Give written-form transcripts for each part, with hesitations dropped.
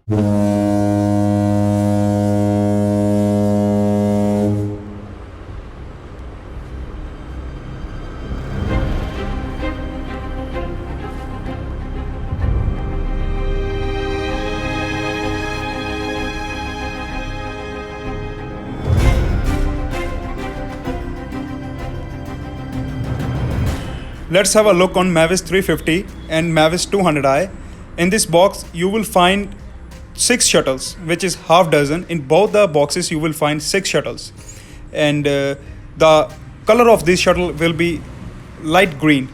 Let's have a look on Mavis 350 and Mavis 200i. In this box, you will find 6 shuttles, which is half dozen. In both the boxes, you will find 6 shuttles. And the color of this shuttle will be light green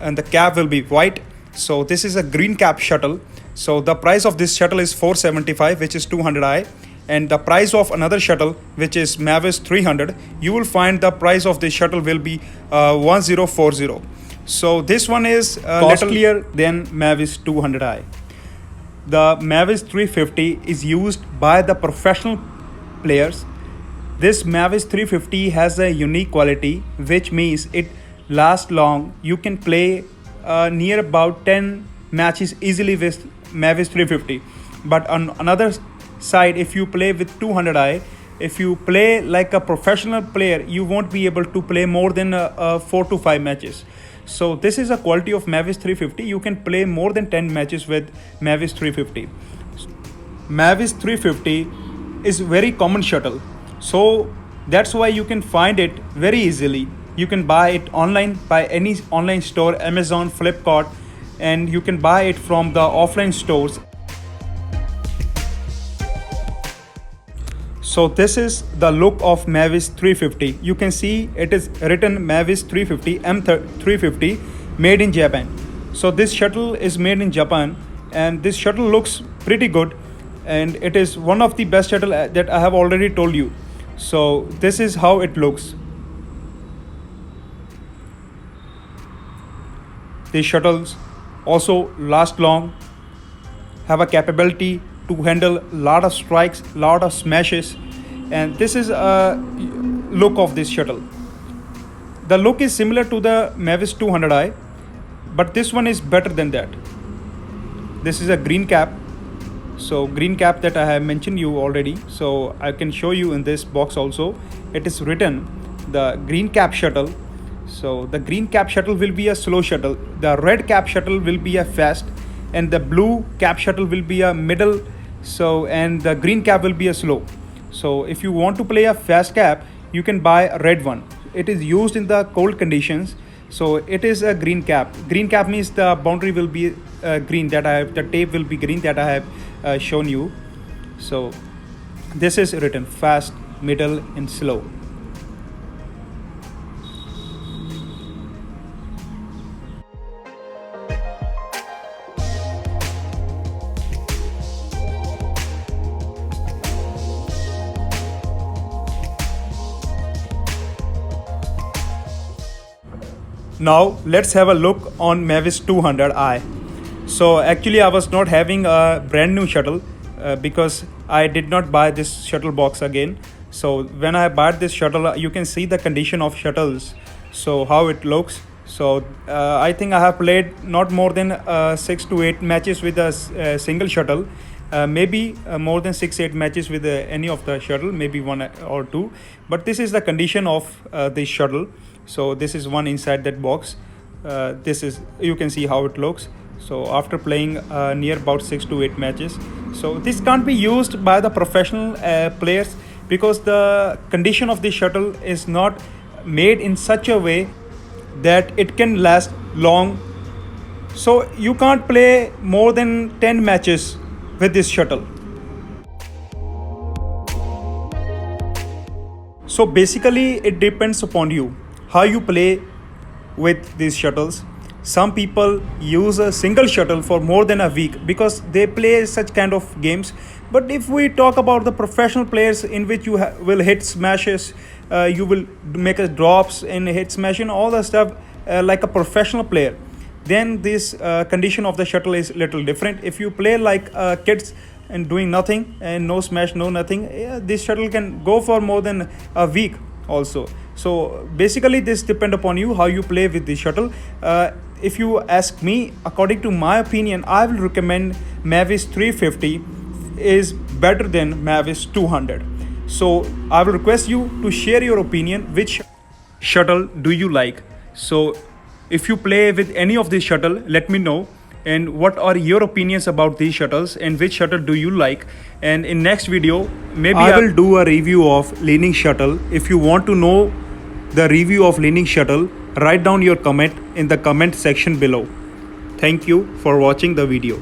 and the cap will be white. So this is a green cap shuttle. So the price of this shuttle is 475, which is 200i. And the price of another shuttle, which is Mavis 300, you will find the price of this shuttle will be 1040. So this one is costlier than Mavis 200i. The Mavis 350 is used by the professional players. This Mavis 350 has a unique quality, which means it lasts long. You can play near about 10 matches easily with Mavis 350. But on another side, if you play with 200i, if you play like a professional player, you won't be able to play more than 4 to 5 matches. So this is a quality of Mavis 350. You can play more than 10 matches with Mavis 350. Mavis 350 is very common shuttle. So that's why you can find it very easily. You can buy it online by any online store, Amazon, Flipkart, and you can buy it from the offline stores. So this is the look of Mavis 350. You can see it is written Mavis 350 M350 made in Japan. So this shuttle is made in Japan and this shuttle looks pretty good and it is one of the best shuttle that I have already told you. So this is how it looks. These shuttles also last long, have a capability to handle a lot of strikes, lot of smashes, and this is a look of this shuttle. The look is similar to the Mavis 200i, but this one is better than that. This is a green cap. So green cap that I have mentioned you already. So I can show you in this box also. It is written the green cap shuttle. So the green cap shuttle will be a slow shuttle. The red cap shuttle will be a fast, and the blue cap shuttle will be a middle. So and the green cap will be a slow. So if you want to play a fast cap, you can buy a red one. It is used in the cold conditions. So it is a green cap. Green cap means the boundary will be green that I have, the tape will be green that I have shown you. So this is written fast, middle and slow. Now let's have a look on Mavis 200i. So actually I was not having a brand new shuttle because I did not buy this shuttle box again. So when I bought this shuttle, you can see the condition of shuttles. So how it looks. So I think I have played not more than 6 to 8 matches with a single shuttle. Maybe more than 6-8 matches with any of the shuttle, maybe 1 or 2. But this is the condition of this shuttle. So this is one inside that box. This is, you can see how it looks. So after playing near about 6 to 8 matches, so this can't be used by the professional players because the condition of this shuttle is not made in such a way that it can last long. So you can't play more than 10 matches with this shuttle. So basically it depends upon you how you play with these shuttles. Some people use a single shuttle for more than a week because they play such kind of games. But if we talk about the professional players in which you will hit smashes, you will make a drops and hit smash and all the stuff like a professional player, then this condition of the shuttle is little different. If you play like kids and doing nothing and no smash, no nothing, this shuttle can go for more than a week also. So basically this depend upon you how you play with the shuttle. If you ask me, according to my opinion, I will recommend Mavis 350 is better than Mavic 200. So I will request you to share your opinion, which shuttle do you like. So if you play with any of these shuttle, let me know, and what are your opinions about these shuttles and which shuttle do you like. And in next video maybe I will do a review of leaning shuttle. If you want to know the review of leaning shuttle, write down your comment in the comment section below. Thank you for watching the video.